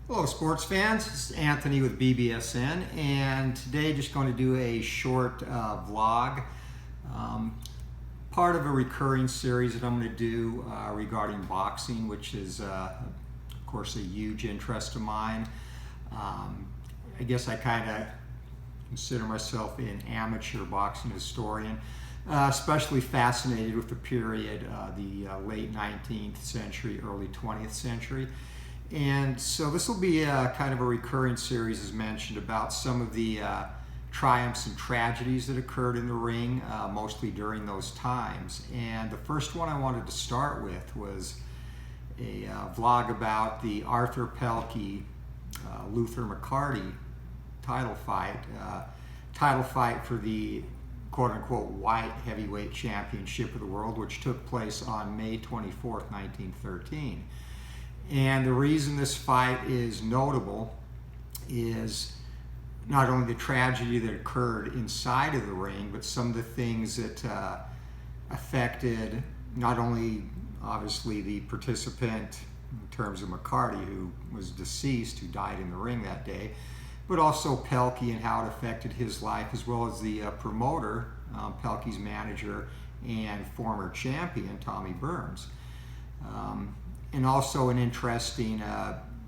Hello sports fans, this is Anthony with BBSN, and today just going to do a short vlog, part of a recurring series that I'm going to do regarding boxing, which is of course a huge interest of mine. I guess I kind of consider myself an amateur boxing historian, especially fascinated with the period, the late 19th century, early 20th century. And so this will be kind of a recurring series, as mentioned, about some of the triumphs and tragedies that occurred in the ring, mostly during those times. And the first one I wanted to start with was a vlog about the Arthur Pelkey, Luther McCarty title fight for the quote-unquote white heavyweight championship of the world, which took place on May 24th, 1913. And the reason this fight is notable is not only the tragedy that occurred inside of the ring, but some of the things that affected not only obviously the participant in terms of McCarty, who was deceased, who died in the ring that day, but also Pelkey and how it affected his life, as well as the promoter, Pelkey's manager and former champion, Tommy Burns. And also an interesting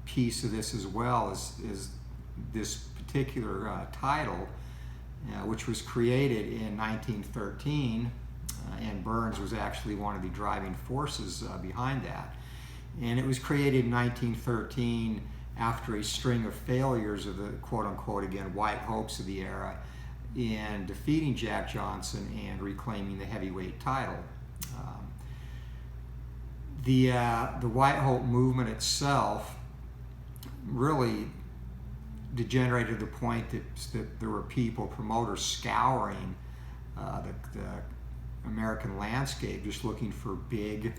piece of this as well is this particular title, which was created in 1913, and Burns was actually one of the driving forces behind that. And it was created in 1913 after a string of failures of the quote-unquote, again, white hopes of the era in defeating Jack Johnson and reclaiming the heavyweight title. The White Hope movement itself really degenerated to the point that there were people, promoters, scouring the American landscape, just looking for big,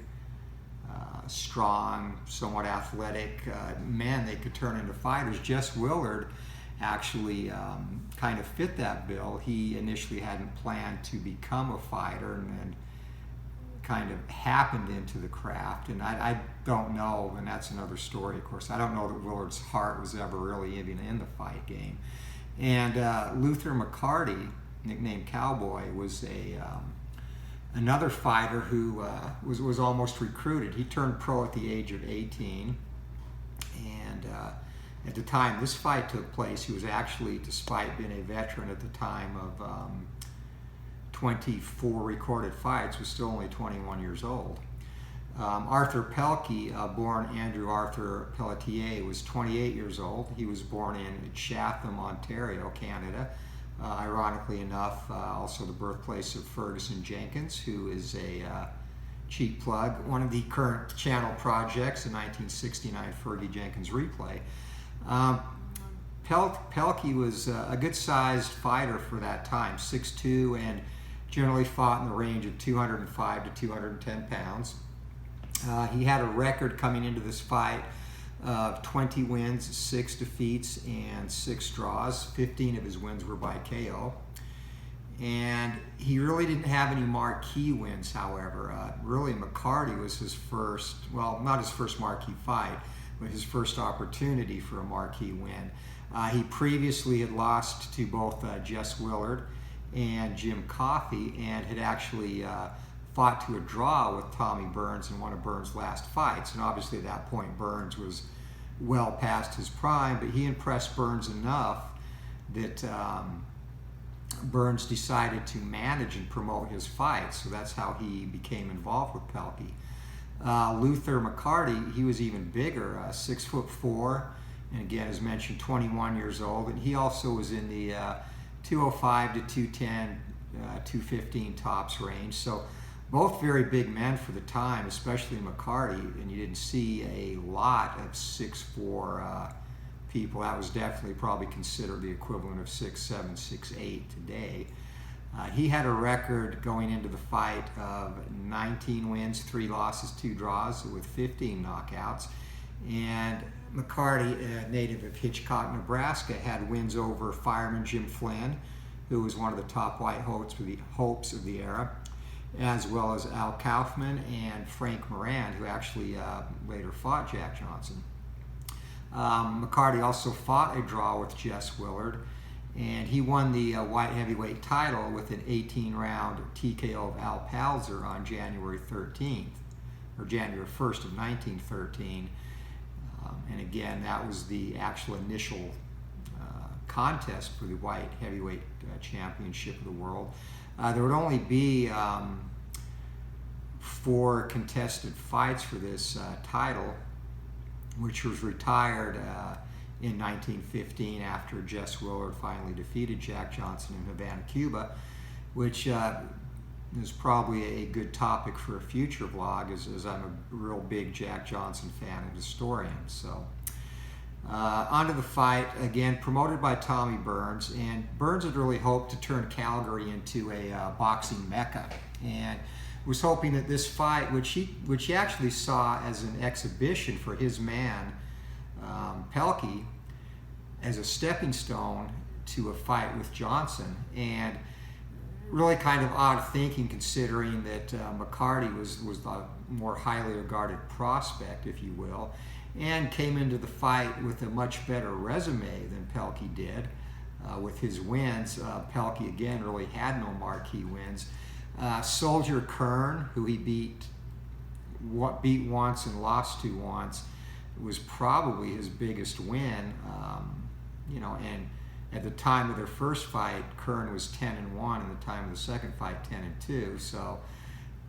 strong, somewhat athletic men they could turn into fighters. Jess Willard actually kind of fit that bill. He initially hadn't planned to become a fighter, and kind of happened into the craft, and I don't know, and that's another story, of course. I don't know that Willard's heart was ever really even in the fight game. And Luther McCarty, nicknamed Cowboy, was another fighter who was almost recruited. He turned pro at the age of 18, and at the time this fight took place, he was actually, despite being a veteran at the time of 24 recorded fights, was still only 21 years old. Arthur Pelkey, born Andrew Arthur Pelletier, was 28 years old. He was born in Chatham, Ontario, Canada. Ironically enough, also the birthplace of Ferguson Jenkins, who is a cheap plug, one of the current channel projects, the 1969 Fergie Jenkins replay. Pelkey was a good-sized fighter for that time, 6'2", and generally fought in the range of 205 to 210 pounds. He had a record coming into this fight of 20 wins, 6 defeats, and 6 draws. 15 of his wins were by KO. And he really didn't have any marquee wins, however. Really, McCarty was his first, well, not his first marquee fight, but his first opportunity for a marquee win. He previously had lost to both Jess Willard and Jim Coffey, and had actually fought to a draw with Tommy Burns in one of Burns' last fights. And obviously at that point Burns was well past his prime, but he impressed Burns enough that Burns decided to manage and promote his fights. So that's how he became involved with Pelkey. Luther McCarty, he was even bigger, 6'4", and again, as mentioned, 21 years old, and he also was in the 205 to 210, 215 tops range. So both very big men for the time, especially McCarty, and you didn't see a lot of 6'4" people. That was definitely probably considered the equivalent of 6'7", 6'8" today. He had a record going into the fight of 19 wins, 3 losses, 2 draws, with 15 knockouts. And McCarty, a native of Hitchcock, Nebraska, had wins over fireman Jim Flynn, who was one of the top white hopes of the era, as well as Al Kaufman and Frank Moran, who actually later fought Jack Johnson. McCarty also fought a draw with Jess Willard, and he won the white heavyweight title with an 18-round TKO of Al Palzer on January 13th, or January 1st of 1913. And again, that was the actual initial contest for the white heavyweight championship of the world. There would only be 4 contested fights for this title, which was retired in 1915 after Jess Willard finally defeated Jack Johnson in Havana, Cuba, which is probably a good topic for a future vlog, as I'm a real big Jack Johnson fan and historian. So onto the fight, again promoted by Tommy Burns, and Burns had really hoped to turn Calgary into a boxing mecca, and was hoping that this fight, which he actually saw as an exhibition for his man Pelkey, as a stepping stone to a fight with Johnson. And really kind of odd thinking, considering that McCarty was the more highly regarded prospect, if you will, and came into the fight with a much better resume than Pelkey did with his wins. Pelkey, again, really had no marquee wins. Soldier Kern, who he beat once and lost to once, was probably his biggest win. And at the time of their first fight, Kern was 10-1, and the time of the second fight, 10-2. So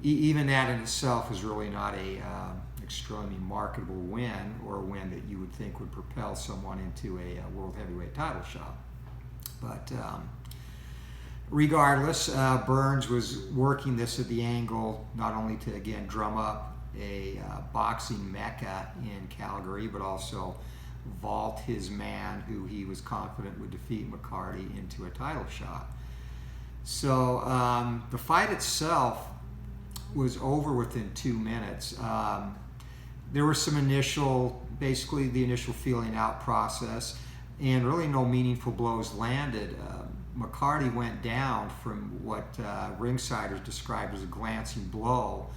even that in itself is really not a extremely marketable win, or a win that you would think would propel someone into a world heavyweight title shot. But regardless, Burns was working this at the angle not only to, again, drum up a boxing mecca in Calgary, but also vault his man, who he was confident would defeat McCarty, into a title shot. So the fight itself was over within 2 minutes. There was some basically the initial feeling out process, and really no meaningful blows landed. McCarty went down from what ringsiders described as a glancing blow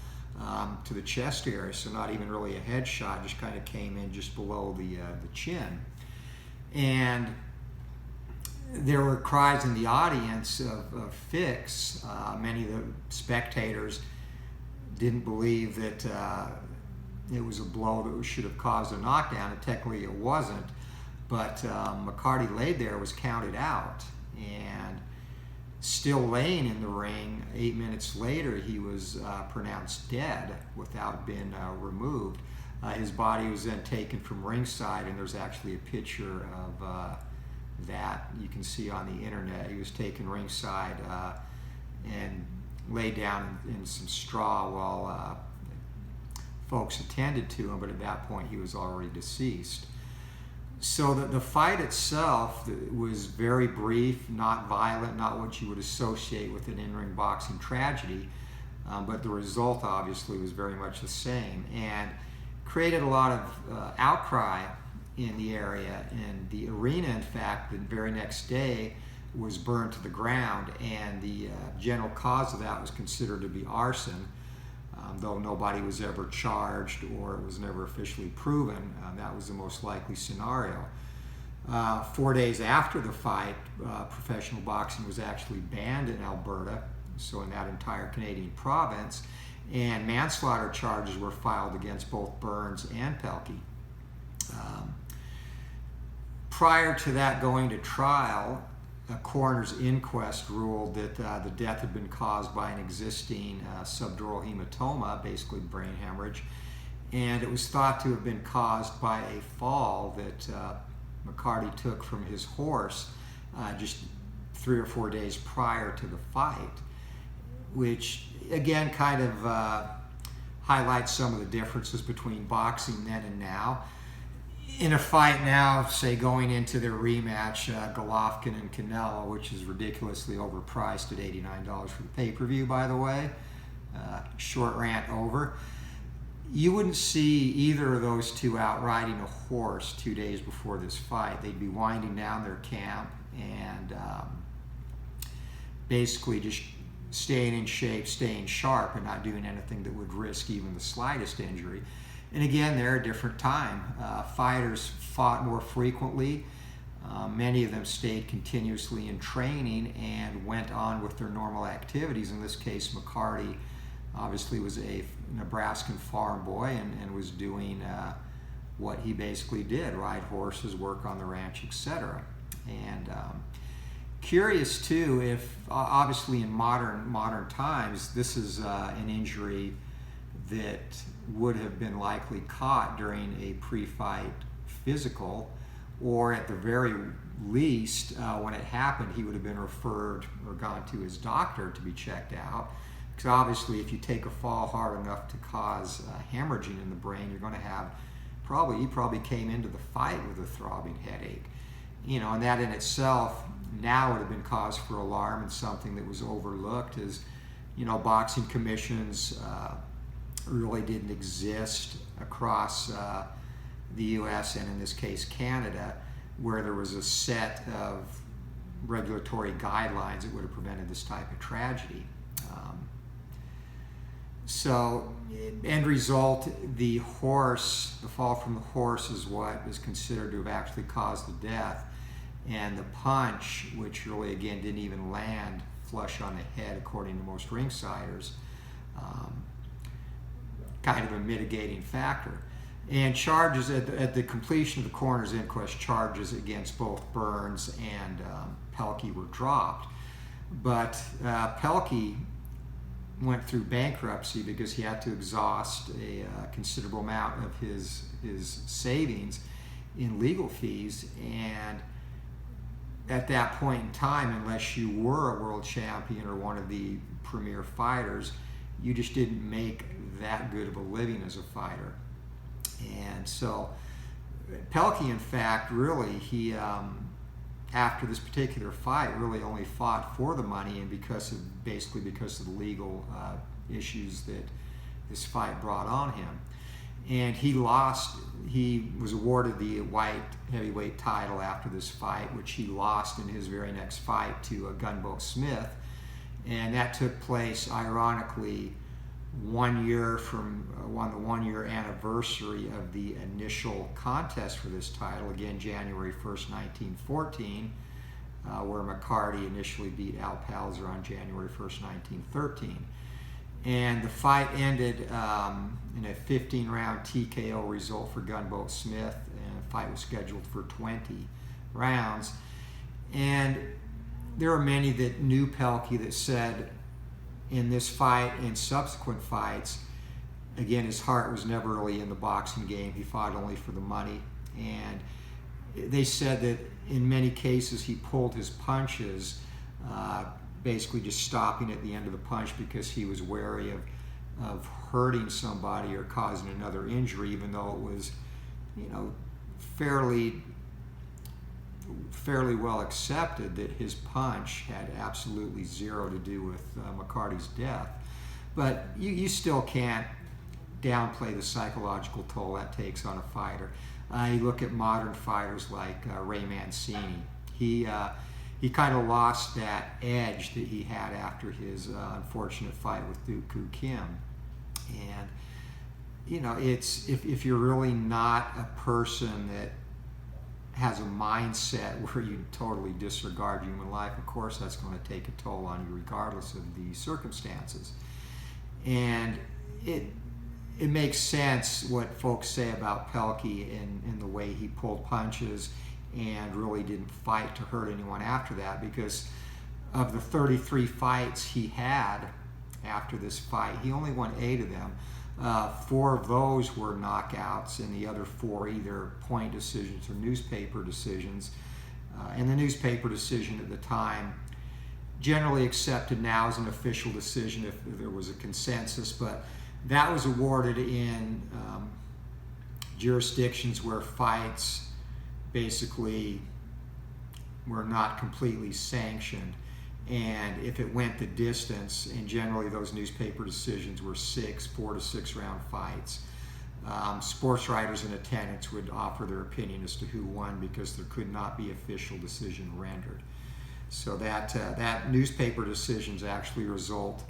to the chest area, so not even really a headshot, just kind of came in just below the chin. And there were cries in the audience of fix. Many of the spectators didn't believe that it was a blow that should have caused a knockdown, and technically it wasn't. But McCarty laid there, was counted out, and still laying in the ring 8 minutes later, he was pronounced dead without being removed. His body was then taken from ringside, and there's actually a picture of that you can see on the internet. He was taken ringside and laid down in some straw while folks attended to him, but at that point he was already deceased. So the fight itself was very brief, not violent, not what you would associate with an in-ring boxing tragedy, but the result obviously was very much the same, and created a lot of outcry in the area. And the arena, in fact, the very next day was burned to the ground, and the general cause of that was considered to be arson. Though nobody was ever charged, or it was never officially proven, that was the most likely scenario. 4 days after the fight, professional boxing was actually banned in Alberta, so in that entire Canadian province, and manslaughter charges were filed against both Burns and Pelkey. Prior to that going to trial, a coroner's inquest ruled that the death had been caused by an existing subdural hematoma, basically brain hemorrhage, and it was thought to have been caused by a fall that McCarty took from his horse just 3 or 4 days prior to the fight, which again kind of highlights some of the differences between boxing then and now. In a fight now, say going into their rematch, Golovkin and Canelo, which is ridiculously overpriced at $89 for the pay-per-view, by the way, short rant over, you wouldn't see either of those two out riding a horse 2 days before this fight. They'd be winding down their camp and basically just staying in shape, staying sharp, and not doing anything that would risk even the slightest injury. And again, they're a different time. Fighters fought more frequently. Many of them stayed continuously in training and went on with their normal activities. In this case, McCarty obviously was a Nebraskan farm boy and was doing what he basically did: ride horses, work on the ranch, etc. And curious too, if obviously in modern times, this is an injury that would have been likely caught during a pre-fight physical, or at the very least, when it happened, he would have been referred or gone to his doctor to be checked out. Because obviously, if you take a fall hard enough to cause hemorrhaging in the brain, you're going to have he probably came into the fight with a throbbing headache. And that in itself now would have been cause for alarm and something that was overlooked, as boxing commissions really didn't exist across the U.S. and in this case Canada, where there was a set of regulatory guidelines that would have prevented this type of tragedy. So, end result, the fall from the horse is what is considered to have actually caused the death. And the punch, which really, again, didn't even land flush on the head, according to most ringsiders, kind of a mitigating factor. And charges at the completion of the coroner's inquest, charges against both Burns and Pelkey were dropped. But Pelkey went through bankruptcy because he had to exhaust a considerable amount of his savings in legal fees. And at that point in time, unless you were a world champion or one of the premier fighters, you just didn't make that good of a living as a fighter. And so Pelkey, in fact, really, he after this particular fight, really only fought for the money, and because of the legal issues that this fight brought on him. And he lost. He was awarded the white heavyweight title after this fight, which he lost in his very next fight to Gunboat Smith. And that took place, ironically, 1 year from the 1 year anniversary of the initial contest for this title, again January 1st, 1914, where McCarty initially beat Al Palzer on January 1st, 1913. And the fight ended in a 15-round TKO result for Gunboat Smith, and the fight was scheduled for 20 rounds. And there are many that knew Pelkey that said, in this fight and subsequent fights, again, his heart was never really in the boxing game. He fought only for the money. And they said that in many cases he pulled his punches, basically just stopping at the end of the punch because he was wary of hurting somebody or causing another injury, even though it was, fairly well accepted that his punch had absolutely zero to do with McCarty's death. But you still can't downplay the psychological toll that takes on a fighter. You look at modern fighters like Ray Mancini. He kind of lost that edge that he had after his unfortunate fight with Duk Koo Kim. And it's if you're really not a person that has a mindset where you totally disregard human life, of course that's going to take a toll on you regardless of the circumstances. And it makes sense what folks say about Pelkey in the way he pulled punches and really didn't fight to hurt anyone after that, because of the 33 fights he had after this fight, he only won 8 of them. 4 of those were knockouts, and the other 4 either point decisions or newspaper decisions. And the newspaper decision at the time, generally accepted now as an official decision if there was a consensus, but that was awarded in jurisdictions where fights basically were not completely sanctioned. And if it went the distance, and generally those newspaper decisions were 4 to 6 round fights, sports writers in attendance would offer their opinion as to who won because there could not be official decision rendered. So that newspaper decisions actually result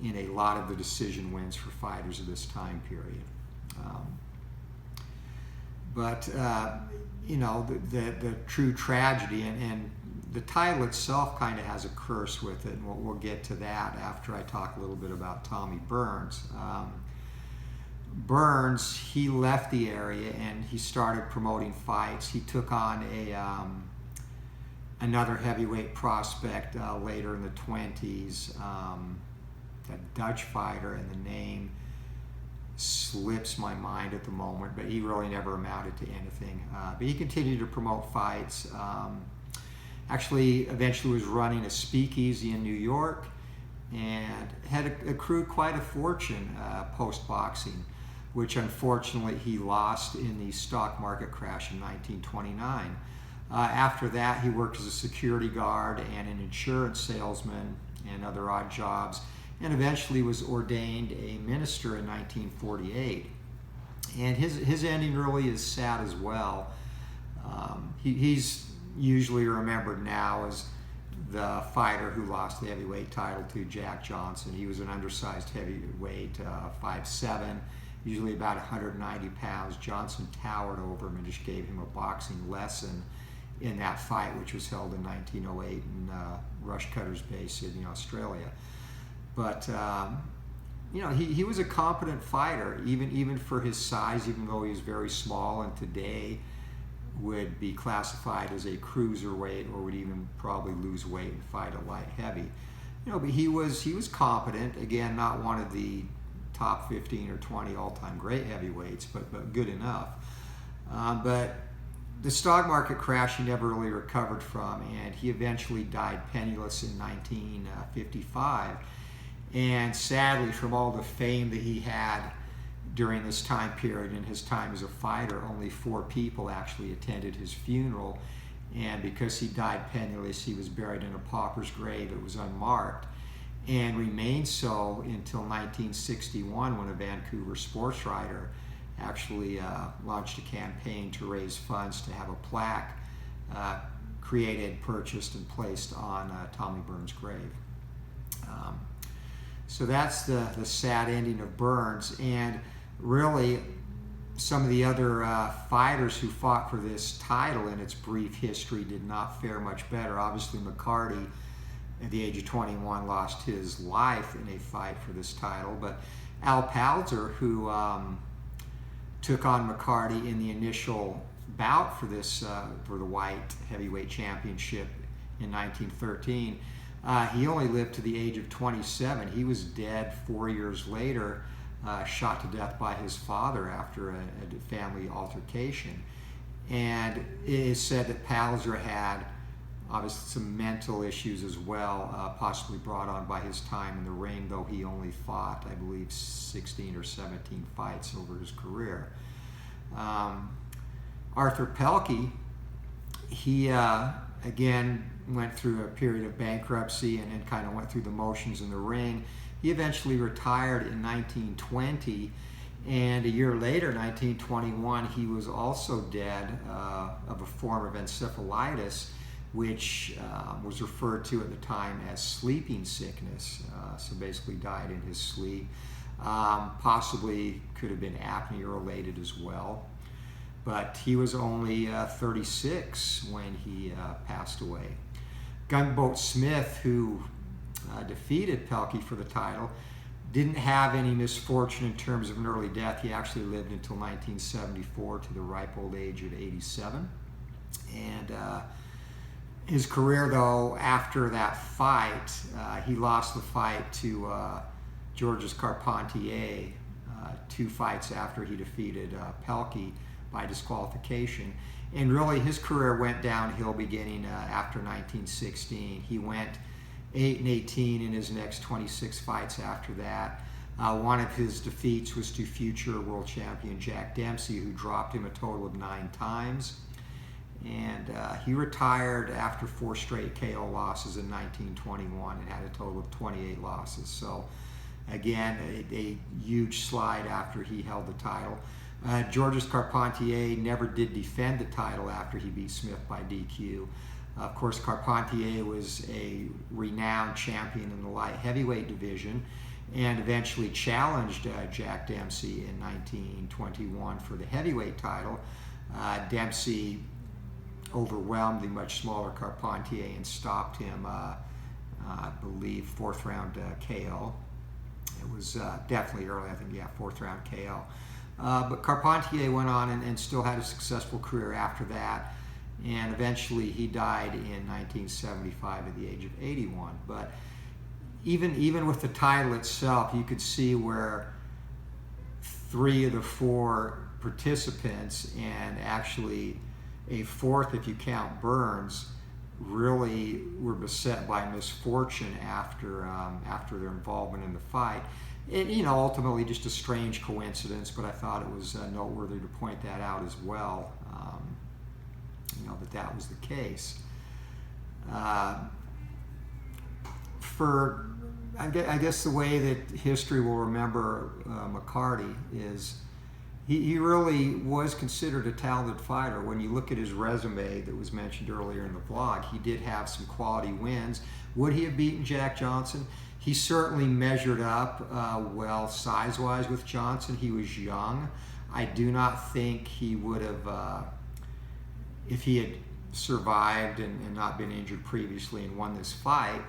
in a lot of the decision wins for fighters of this time period. But the true tragedy, and the title itself kind of has a curse with it, and we'll get to that after I talk a little bit about Tommy Burns. Burns, he left the area and he started promoting fights. He took on another heavyweight prospect later in the 20s, a Dutch fighter, and the name slips my mind at the moment, but he really never amounted to anything. But he continued to promote fights. Actually, eventually was running a speakeasy in New York and had accrued quite a fortune post-boxing, which unfortunately he lost in the stock market crash in 1929. After that, he worked as a security guard and an insurance salesman and other odd jobs, and eventually was ordained a minister in 1948. And his ending really is sad as well. He's usually remembered now as the fighter who lost the heavyweight title to Jack Johnson. He was an undersized heavyweight, 5'7", usually about 190 pounds. Johnson towered over him and just gave him a boxing lesson in that fight, which was held in 1908 in Rushcutters Bay, Sydney, Australia. But he was a competent fighter, even for his size, even though he was very small, and today would be classified as a cruiserweight, or would even probably lose weight and fight a light heavy. But he was competent. Again, not one of the top 15 or 20 all-time great heavyweights, but good enough. But the stock market crash he never really recovered from, and he eventually died penniless in 1955. And sadly, from all the fame that he had during this time period in his time as a fighter, only 4 people actually attended his funeral. And because he died penniless, he was buried in a pauper's grave that was unmarked, and remained so until 1961, when a Vancouver sports writer actually launched a campaign to raise funds to have a plaque created, purchased, and placed on Tommy Burns' grave. So that's the sad ending of Burns. And really, some of the other fighters who fought for this title in its brief history did not fare much better. Obviously, McCarty, at the age of 21, lost his life in a fight for this title. But Al Palzer, who took on McCarty in the initial bout for this for the white heavyweight championship in 1913, he only lived to the age of 27. He was dead 4 years later, shot to death by his father after a family altercation. And it is said that Palzer had obviously some mental issues as well, possibly brought on by his time in the ring, though he only fought, I believe, 16 or 17 fights over his career. Arthur Pelkey, he again went through a period of bankruptcy and then kind of went through the motions in the ring. He eventually retired in 1920, and a year later, 1921, he was also dead of a form of encephalitis, which was referred to at the time as sleeping sickness. So basically died in his sleep. Possibly could have been apnea related as well. But he was only 36 when he passed away. Gunboat Smith, who defeated Pelkey for the title, didn't have any misfortune in terms of an early death. He actually lived until 1974 to the ripe old age of 87. And his career, though, after that fight, he lost the fight to Georges Carpentier 2 fights after he defeated Pelkey by disqualification. And really, his career went downhill beginning after 1916. He went 8-18 in his next 26 fights after that. One of his defeats was to future world champion Jack Dempsey, who dropped him a total of 9 times. And he retired after 4 straight KO losses in 1921 and had a total of 28 losses. So again, a huge slide after he held the title. Georges Carpentier never did defend the title after he beat Smith by DQ. Of course, Carpentier was a renowned champion in the light heavyweight division and eventually challenged Jack Dempsey in 1921 for the heavyweight title. Dempsey overwhelmed the much smaller Carpentier and stopped him, I believe, fourth round KO. It was definitely early, I think, yeah, fourth round KO. But Carpentier went on and still had a successful career after that, and eventually he died in 1975 at the age of 81. But even with the title itself, you could see where 3 of the 4 participants, and actually a fourth if you count Burns, really were beset by misfortune after their involvement in the fight. It, ultimately just a strange coincidence, but I thought it was noteworthy to point that out as well, that was the case. I guess the way that history will remember McCarty is he really was considered a talented fighter. When you look at his resume that was mentioned earlier in the vlog, he did have some quality wins. Would he have beaten Jack Johnson? He certainly measured up well size-wise with Johnson. He was young. I do not think he would have, if he had survived and not been injured previously and won this fight,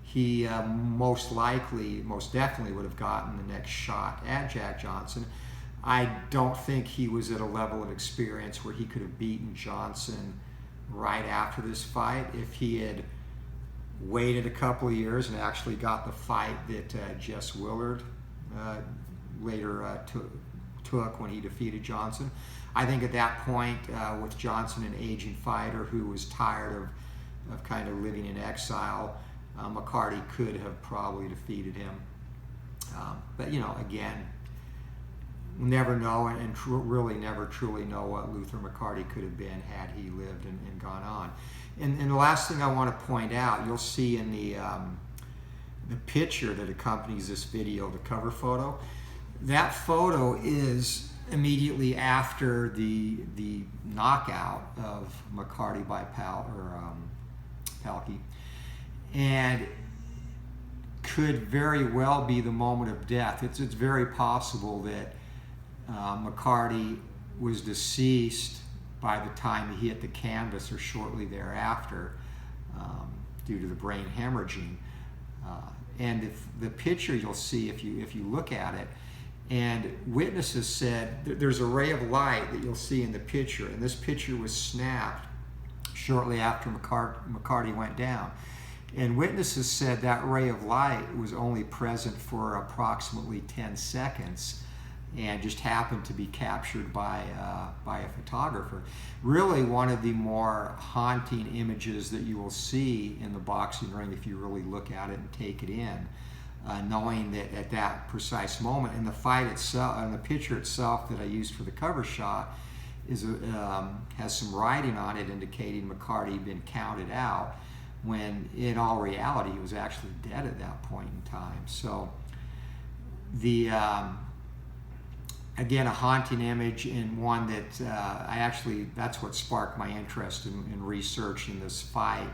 he most definitely would have gotten the next shot at Jack Johnson. I don't think he was at a level of experience where he could have beaten Johnson right after this fight. If he had waited a couple of years and actually got the fight that Jess Willard later took when he defeated Johnson, I think at that point, with Johnson, an aging fighter who was tired of kind of living in exile, McCarty could have probably defeated him. But again, we'll never know, and really never truly know what Luther McCarty could have been had he lived and gone on. And the last thing I want to point out, you'll see in the picture that accompanies this video, the cover photo. That photo is immediately after the knockout of McCarty by Pelkey, and could very well be the moment of death. It's very possible that McCarty was deceased by the time he hit the canvas or shortly thereafter, due to the brain hemorrhaging. And if the picture you'll see, if you look at it, and witnesses said there's a ray of light that you'll see in the picture, and this picture was snapped shortly after McCarty went down. And witnesses said that ray of light was only present for approximately 10 seconds and just happened to be captured by a photographer. Really one of the more haunting images that you will see in the boxing ring if you really look at it and take it in, knowing that at that precise moment, and the fight itself, and the picture itself that I used for the cover shot, has some writing on it indicating McCarty had been counted out, when in all reality he was actually dead at that point in time. So again, a haunting image, and one that that's what sparked my interest in researching this fight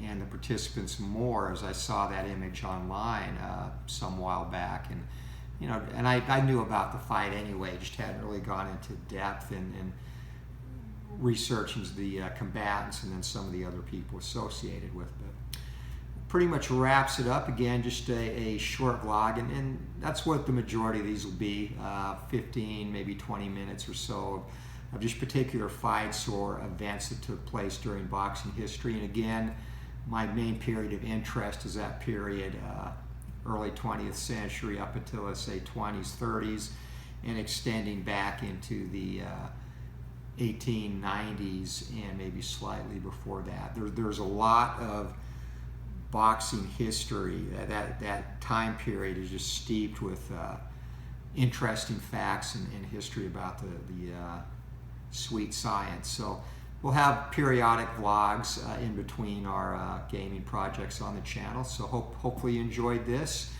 and the participants more, as I saw that image online some while back. And I knew about the fight anyway, just hadn't really gone into depth and researching the combatants and then some of the other people associated with it. Pretty much wraps it up. Again, just a short vlog, and that's what the majority of these will be, 15, maybe 20 minutes or so of just particular fights or events that took place during boxing history. And again, my main period of interest is that period, early 20th century up until, let's say, 20s, 30s, and extending back into the 1890s and maybe slightly before that. There's a lot of boxing history. That time period is just steeped with interesting facts and history about the sweet science. So we'll have periodic vlogs in between our gaming projects on the channel. So hopefully you enjoyed this.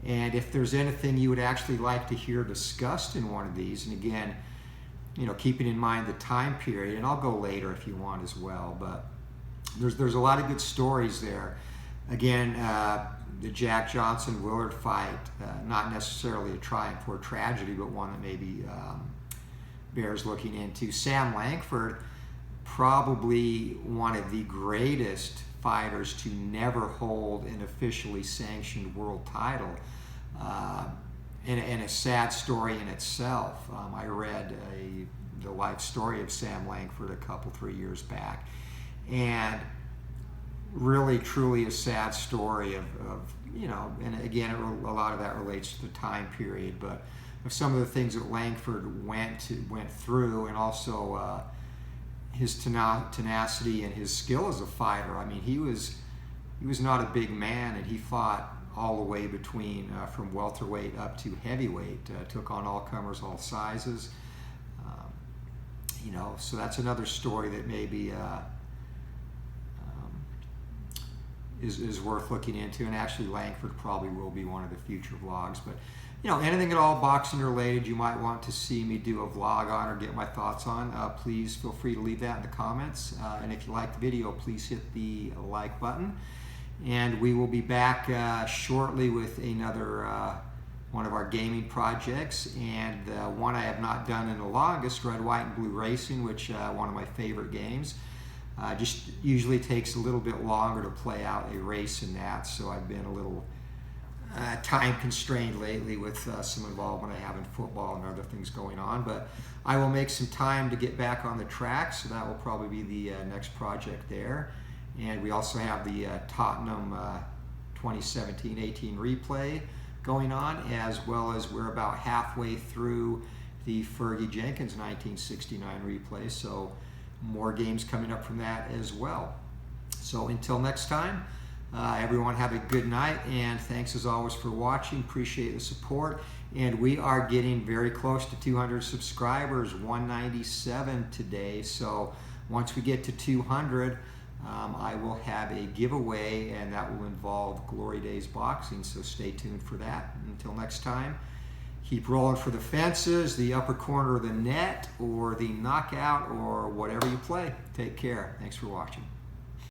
And if there's anything you would actually like to hear discussed in one of these, and again, keeping in mind the time period, and I'll go later if you want as well, but there's a lot of good stories there. Again, the Jack Johnson-Willard fight, not necessarily a triumph or a tragedy, but one that maybe bears looking into. Sam Langford, probably one of the greatest fighters to never hold an officially sanctioned world title, and a sad story in itself. I read the life story of Sam Langford a 3 years back, and really truly a sad story of and again, a lot of that relates to the time period, but of some of the things that Langford went through, and also his tenacity and his skill as a fighter. I mean, he was not a big man, and he fought all the way between from welterweight up to heavyweight. Took on all comers, all sizes. So that's another story that maybe is worth looking into. And actually, Langford probably will be one of the future vlogs. But anything at all boxing related you might want to see me do a vlog on or get my thoughts on, please feel free to leave that in the comments. And if you like the video, please hit the like button. And we will be back shortly with another one of our gaming projects, and one I have not done in the longest, Red, White, and Blue Racing, which one of my favorite games. Just usually takes a little bit longer to play out a race in that, so I've been a little time constrained lately with some involvement I have in football and other things going on. But I will make some time to get back on the track, so that will probably be the next project there. And we also have the Tottenham 2017-18 replay going on, as well as we're about halfway through the Fergie Jenkins 1969 replay, so more games coming up from that as well. So until next time, everyone have a good night, and thanks as always for watching. Appreciate the support, and we are getting very close to 200 subscribers, 197 today. So once we get to 200, I will have a giveaway, and that will involve Glory Days Boxing, so stay tuned for that. Until next time, keep rolling for the fences, the upper corner of the net, or the knockout, or whatever you play. Take care. Thanks for watching.